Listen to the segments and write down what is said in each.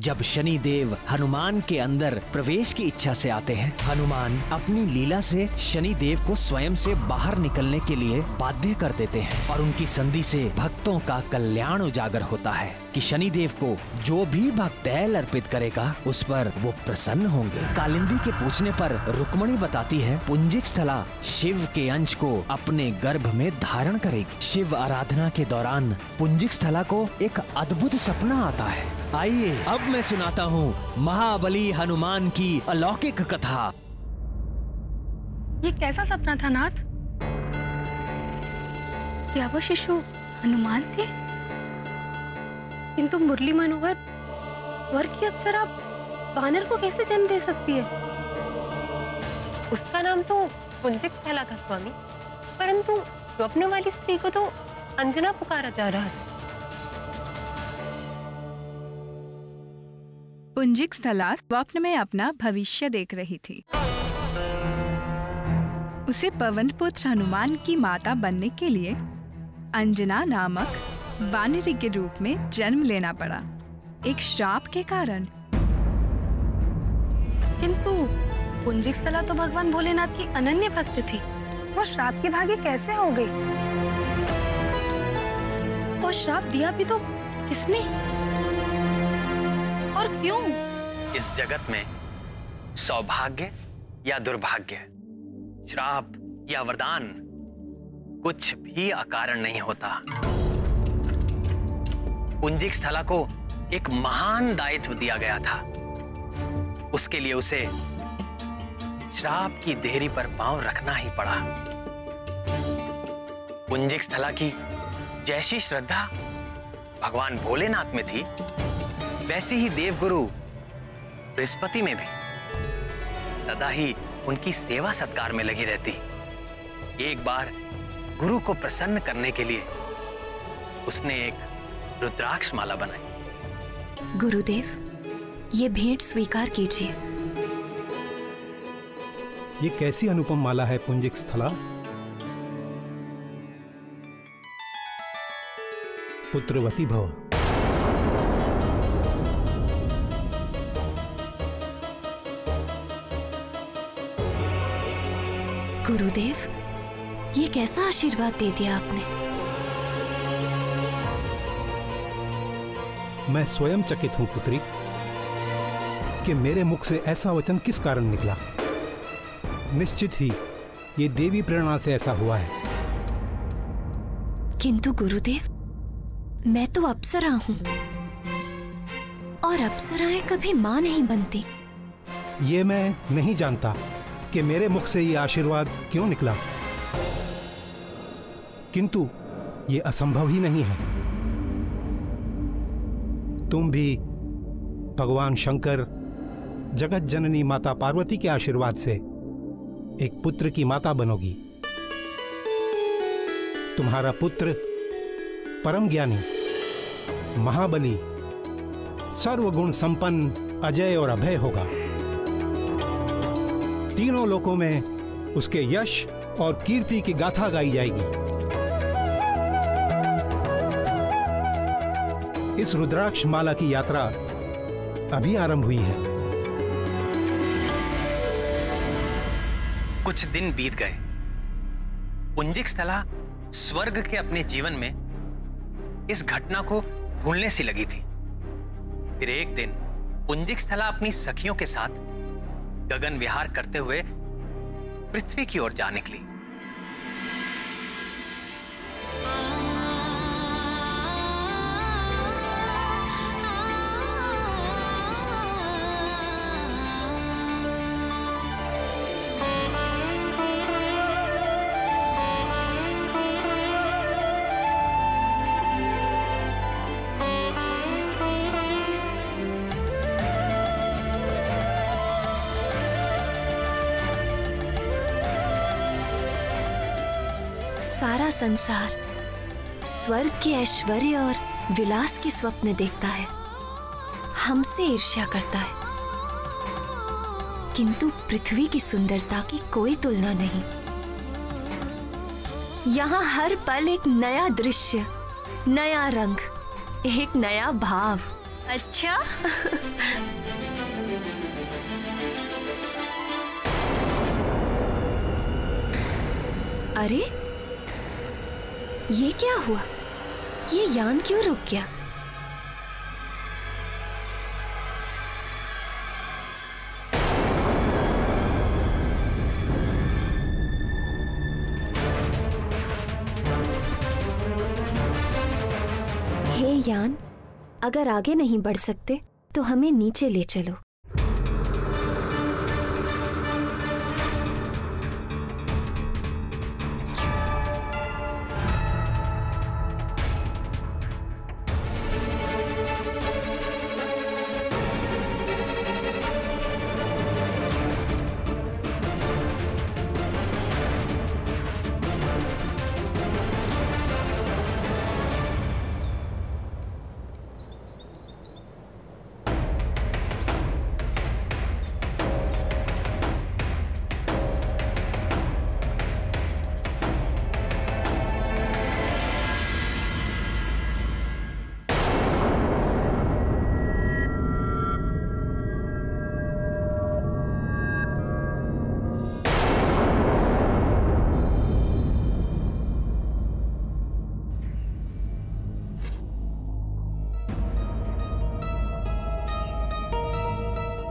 जब शनि देव हनुमान के अंदर प्रवेश की इच्छा से आते हैं, हनुमान अपनी लीला से शनि देव को स्वयं से बाहर निकलने के लिए बाध्य कर देते हैं और उनकी संधि से भक्तों का कल्याण उजागर होता है कि शनि देव को जो भी भक्त तैल अर्पित करेगा उस पर वो प्रसन्न होंगे। कालिंदी के पूछने पर रुक्मणी बताती है, पुंजिक स्थला शिव के अंश को अपने गर्भ में धारण करेगी। शिव आराधना के दौरान पुंजिक स्थला को एक अद्भुत सपना आता है। आइए अब मैं सुनाता हूँ महाबली हनुमान की अलौकिक कथा। ये कैसा सपना था नाथ? क्या वो शिशु हनुमान थे? किंतु मुरली मनोहर वर की अप्सरा वानर को कैसे जन्म दे सकती है? उसका नाम तो पुंजिक स्थला था स्वामी, परंतु स्वप्न वाली स्त्री को तो अंजना पुकारा जा रहा था। पुंजिक स्थला स्वप्न में अपना भविष्य देख रही थी। उसे पवन पुत्र हनुमान की माता बनने के लिए अंजना नामक वानरी के रूप में जन्म लेना पड़ा, एक श्राप के कारण। किंतु पुंजिक स्थला तो भगवान भोलेनाथ की अनन्य भक्त थी, वो श्राप की भागी कैसे हो गई? और श्राप दिया भी तो किसने और क्यों? इस जगत में सौभाग्य या दुर्भाग्य, श्राप या वरदान कुछ भी अकारण नहीं होता। पुंजिक स्थला को एक महान दायित्व दिया गया था। उसके लिए उसे श्राप की देहरी पर पांव रखना ही पड़ा। पुंजिक स्थला की जैसी श्रद्धा भगवान भोलेनाथ में थी, वैसी ही देवगुरु बृहस्पति में भी सदा ही उनकी सेवा सत्कार में लगी रहती। एक बार गुरु को प्रसन्न करने के लिए उसने एक रुद्राक्ष माला बनाई। गुरुदेव, ये भेंट स्वीकार कीजिए। ये कैसी अनुपम माला है पुंजिक स्थला? पुत्रवती भव। गुरुदेव, ये कैसा आशीर्वाद दे दिया आपने? मैं स्वयं चकित हूं पुत्री कि मेरे मुख से ऐसा वचन किस कारण निकला। निश्चित ही ये देवी प्रेरणा से ऐसा हुआ है। किंतु गुरुदेव, मैं तो अप्सरा हूं और अप्सराएं कभी मां नहीं बनती। ये मैं नहीं जानता कि मेरे मुख से ये आशीर्वाद क्यों निकला, किंतु ये असंभव ही नहीं है। तुम भी भगवान शंकर, जगत जननी माता पार्वती के आशीर्वाद से एक पुत्र की माता बनोगी। तुम्हारा पुत्र परम ज्ञानी, महाबली, सर्वगुण संपन्न, अजय और अभय होगा। तीनों लोकों में उसके यश और कीर्ति की गाथा गाई जाएगी। इस रुद्राक्ष माला की यात्रा अभी आरंभ हुई है। कुछ दिन बीत गए। पुंजिक स्थला स्वर्ग के अपने जीवन में इस घटना को भूलने सी लगी थी। फिर एक दिन पुंजिक स्थला अपनी सखियों के साथ गगन विहार करते हुए पृथ्वी की ओर जा निकली। सारा संसार स्वर्ग के ऐश्वर्य और विलास के स्वप्न देखता है, हमसे ईर्ष्या करता है, किंतु पृथ्वी की सुंदरता की कोई तुलना नहीं। यहाँ हर पल एक नया दृश्य, नया रंग, एक नया भाव। अच्छा अरे ये क्या हुआ? ये यान क्यों रुक गया? हे यान, अगर आगे नहीं बढ़ सकते तो हमें नीचे ले चलो।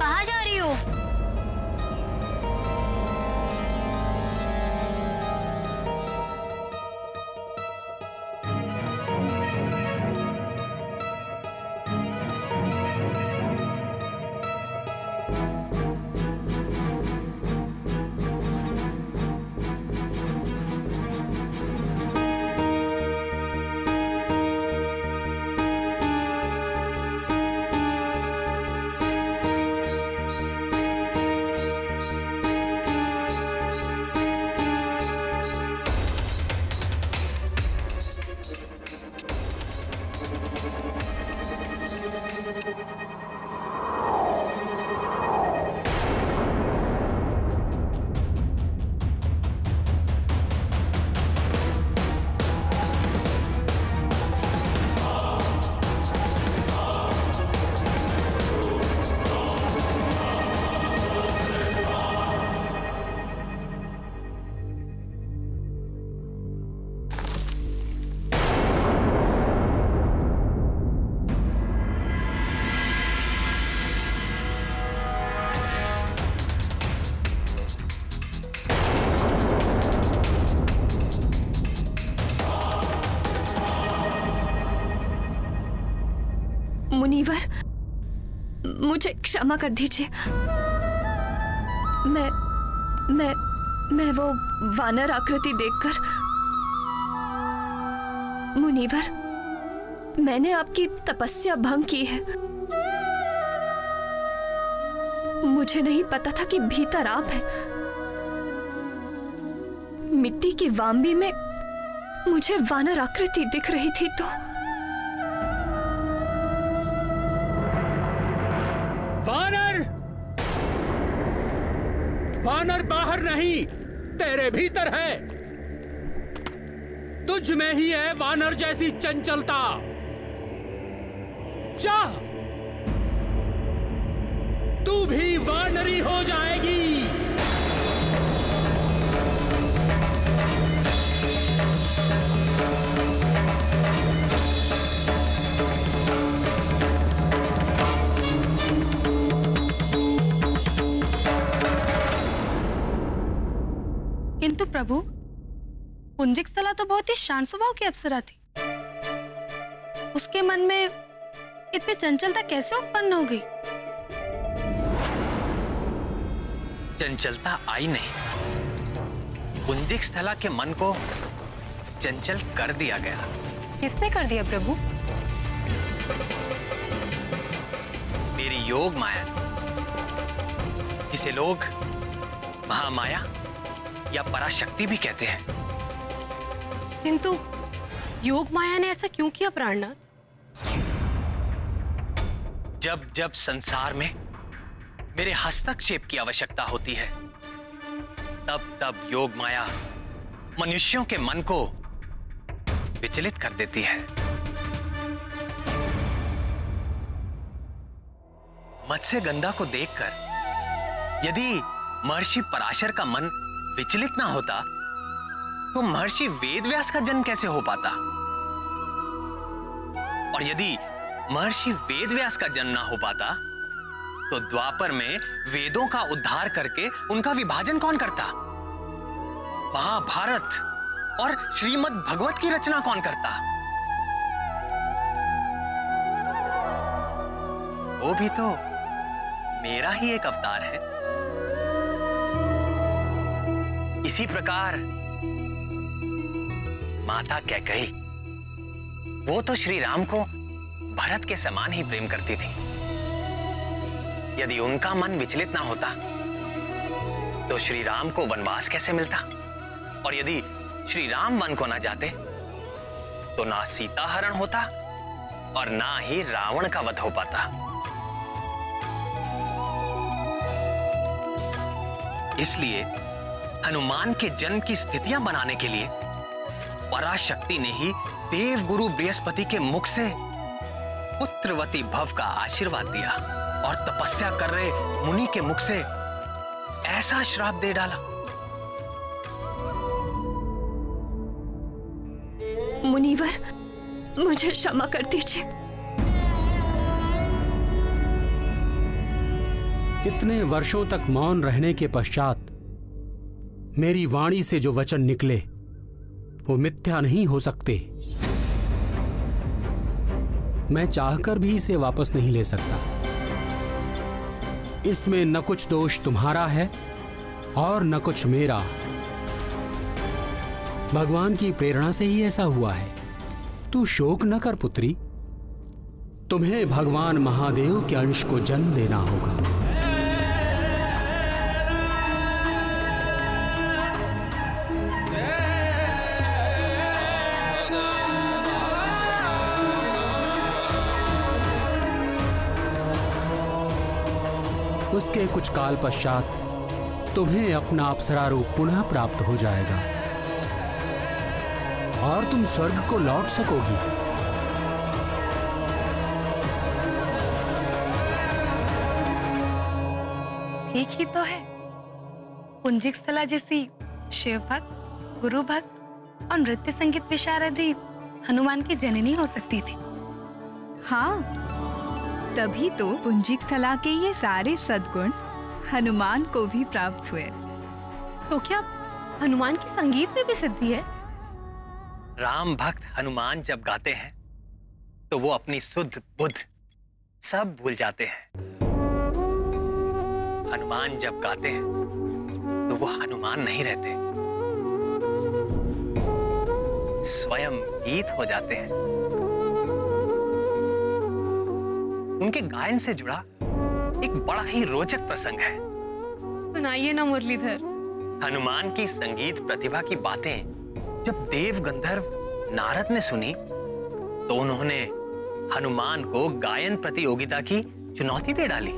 कहाँ जा रही हो? मुनीवर, मुझे क्षमा कर दीजिए। मैं वो वानर आकृति देखकर, मुनीवर, मैंने आपकी तपस्या भंग की है। मुझे नहीं पता था कि भीतर आप हैं। मिट्टी की वाम्बी में मुझे वानर आकृति दिख रही थी तो वानर बाहर नहीं, तेरे भीतर है। तुझ में ही है वानर जैसी चंचलता। जा, तू भी वानरी हो जाएगी। किंतु प्रभु, पुंजिक स्थला तो बहुत ही शांत स्वभाव की अप्सरा थी। उसके मन में इतनी चंचलता कैसे उत्पन्न हो गई? चंचलता आई नहीं, पुंजिक स्थला के मन को चंचल कर दिया गया। किसने कर दिया प्रभु? मेरी योग माया, जिसे लोग महामाया या पराशक्ति भी कहते हैं। किंतु योग माया ने ऐसा क्यों किया प्राणनाथ? जब जब संसार में मेरे हस्तक्षेप की आवश्यकता होती है, तब तब योग माया मनुष्यों के मन को विचलित कर देती है। मत्स्यगंधा को देखकर यदि महर्षि पराशर का मन विचलित ना होता, तो महर्षि वेदव्यास का जन्म कैसे हो पाता? और यदि महर्षि वेदव्यास का जन्म ना हो पाता तो द्वापर में वेदों का उद्धार करके उनका विभाजन कौन करता? महाभारत और श्रीमद् भगवत की रचना कौन करता? वो भी तो मेरा ही एक अवतार है। इसी प्रकार माता कैकेयी, वो तो श्री राम को भरत के समान ही प्रेम करती थी। यदि उनका मन विचलित ना होता तो श्री राम को वनवास कैसे मिलता? और यदि श्री राम वन को ना जाते तो ना सीता हरण होता और ना ही रावण का वध हो पाता। इसलिए हनुमान के जन्म की स्थितियां बनाने के लिए पराशक्ति ने ही देव गुरु बृहस्पति के मुख से पुत्रवती भव का आशीर्वाद दिया और तपस्या कर रहे मुनि के मुख से ऐसा श्राप दे डाला। मुनिवर, मुझे क्षमा कर दीजिए। इतने वर्षों तक मौन रहने के पश्चात मेरी वाणी से जो वचन निकले वो मिथ्या नहीं हो सकते। मैं चाहकर भी इसे वापस नहीं ले सकता। इसमें न कुछ दोष तुम्हारा है और न कुछ मेरा। भगवान की प्रेरणा से ही ऐसा हुआ है। तू शोक न कर पुत्री, तुम्हें भगवान महादेव के अंश को जन्म देना होगा। उसके कुछ काल पश्चात तुम्हें अपना अप्सरा रूप पुनः प्राप्त हो जाएगा और तुम स्वर्ग को लौट सकोगी। ठीक ही तो है। पुंजिक स्थला जैसी शिव भक्त, गुरु भक्त और नृत्य संगीत विशारदी हनुमान की जननी हो सकती थी। हाँ, तभी तो पुंजिकथला के ये सारे सद्गुण हनुमान को भी प्राप्त हुए। तो क्या हनुमान की संगीत में भी सिद्धि है? राम भक्त हनुमान जब गाते हैं तो वो अपनी सुध बुध सब भूल जाते हैं। हनुमान जब गाते हैं तो वो हनुमान नहीं रहते, स्वयं गीत हो जाते हैं। उनके गायन से जुड़ा एक बड़ा ही रोचक प्रसंग है। सुनाइए ना मुरलीधर। हनुमान की संगीत प्रतिभा की बातें जब देव गंधर्व नारद ने सुनी तो उन्होंने हनुमान को गायन प्रतियोगिता की चुनौती दे डाली।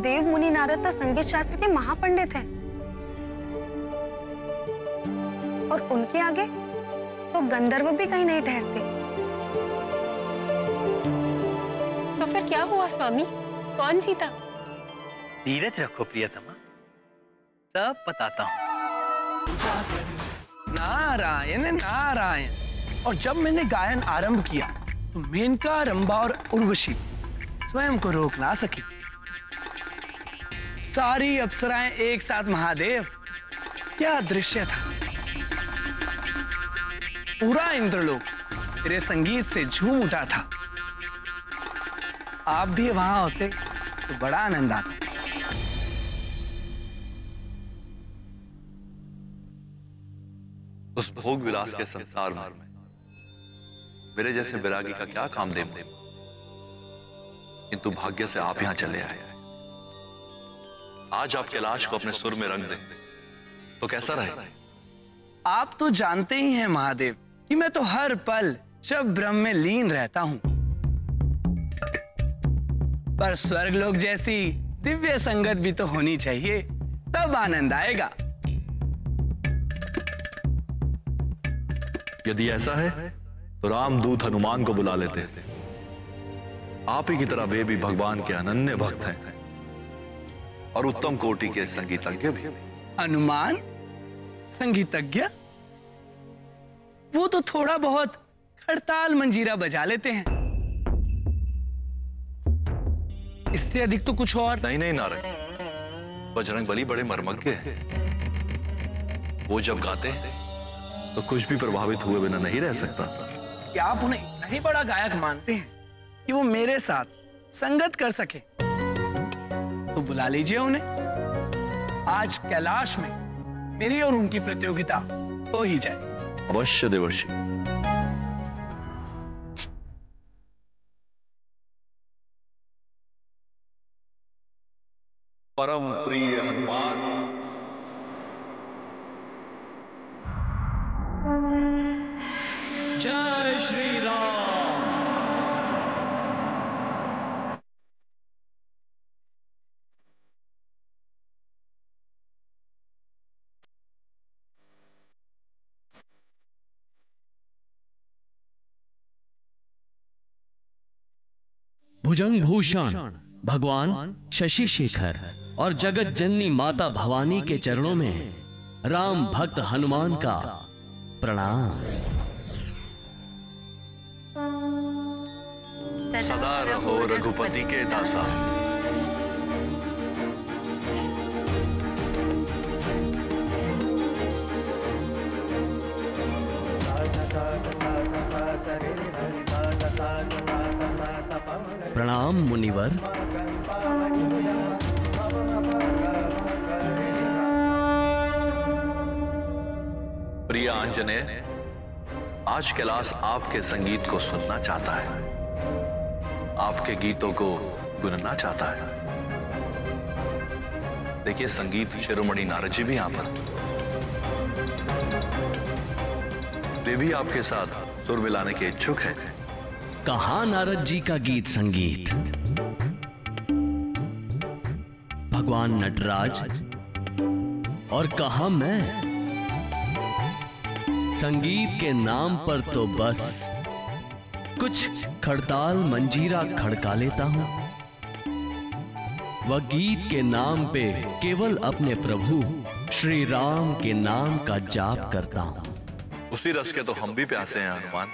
देव मुनि नारद तो संगीत शास्त्र के महापंडित हैं और उनके आगे तो गंधर्व भी कहीं नहीं ठहरते। तो फिर क्या हुआ स्वामी? कौन जीता? धीरज रखो प्रियतमा, सब बताता हूँ। नारायण नारायण। और जब मैंने गायन आरंभ किया तो मेनका, रंभा और उर्वशी स्वयं को रोक ना सकी। सारी अप्सराएं एक साथ महादेव, क्या दृश्य था। पूरा इंद्रलोक तेरे संगीत से झूम उठा था। आप भी वहां होते तो बड़ा आनंद आता। उस भोग विलास के संसार में मेरे जैसे विरागी का क्या काम दे, किंतु भाग्य से आप यहां चले आए। आज आप कैलाश को अपने सुर में रंग दें तो कैसा रहे? आप तो जानते ही हैं महादेव कि मैं तो हर पल जब ब्रह्म में लीन रहता हूं, पर स्वर्गलोक जैसी दिव्य संगत भी तो होनी चाहिए, तब आनंद आएगा। यदि ऐसा है तो रामदूत हनुमान को बुला लेते। आप ही की तरह वे भी भगवान के अनन्य भक्त हैं और उत्तम कोटि के संगीतज्ञ भी। हनुमान संगीतज्ञ? वो तो थोड़ा बहुत खड़ताल मंजीरा बजा लेते हैं, इससे अधिक तो कुछ और नहीं। नहीं नारद, बजरंगबली बड़े मर्मज्ञ हैं। वो जब गाते हैं तो कुछ भी प्रभावित हुए बिना नहीं रह सकता। क्या आप उन्हें इतना ही बड़ा गायक मानते हैं कि वो मेरे साथ संगत कर सके? तो बुला लीजिए उन्हें। आज कैलाश में मेरी और उनकी प्रतियोगिता हो ही जाए। अवश्य देवर्षि। परम प्रिय हनुमान, जय श्री राम। भुजंग भूषण भगवान शशि शेखर और जगत जननी माता भवानी के चरणों में राम भक्त हनुमान का प्रणाम। सदा रहो रघुपति के दासा। प्रणाम मुनिवर। प्रिय आंजनेय, आज कैलाश आपके संगीत को सुनना चाहता है, आपके गीतों को गुनना चाहता है। देखिए, संगीत शिरोमणि नारद जी भी यहां पर, वे भी आपके साथ सुर मिलाने के इच्छुक हैं। कहाँ नारद जी का गीत संगीत? भगवान नटराज और कहाँ मैं? संगीत के नाम पर तो बस कुछ खड़ताल मंजीरा खड़का लेता हूं। वह गीत के नाम पे केवल अपने प्रभु श्री राम के नाम का जाप करता हूं। उसी रस के तो हम भी प्यासे हैं हनुमान।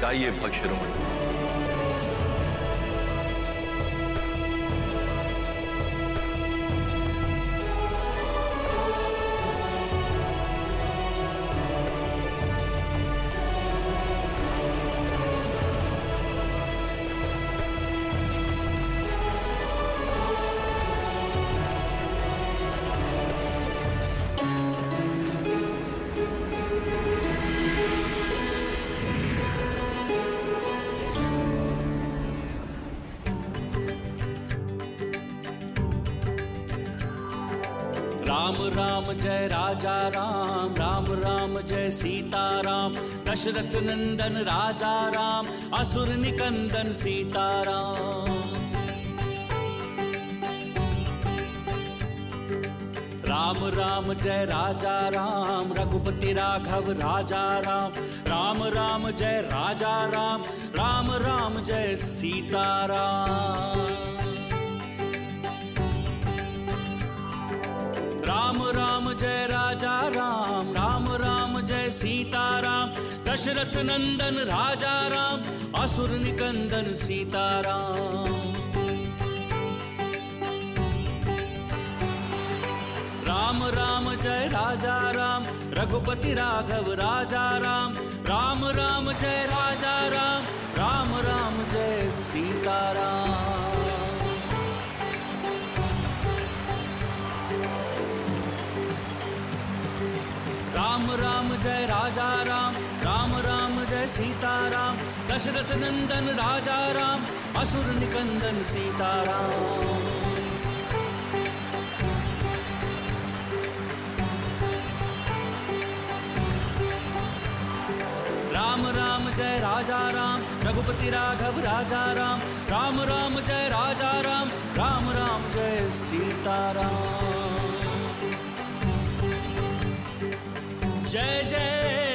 चाहिए भक्त शिरोमणि। राम राम जय राजा राम, राम राम जय सीता राम। दशरथ नंदन राजा राम, असुर निकंदन सीता राम। राम राम जय राजा राम, रघुपति राघव राजा राम। राम राम जय राजा राम, राम राम जय सीता राम। राम राम जय राजा राम, राम राम जय सीता राम। दशरथ नंदन राजा राम, असुर निकंदन सीता राम। राम राम जय राजा राम, रघुपति राघव राजा राम। राम राम जय राजा राम, राम राम जय सीता राम। राम राम जय राजा राम, राम राम जय सीता राम। दशरथ नंदन राजा राम, असुर निकंदन सीता राम। राम राम जय राजा राम, रघुपति राघव राजा राम। राम राम जय राजा राम, राम राम जय सीता राम। जय जय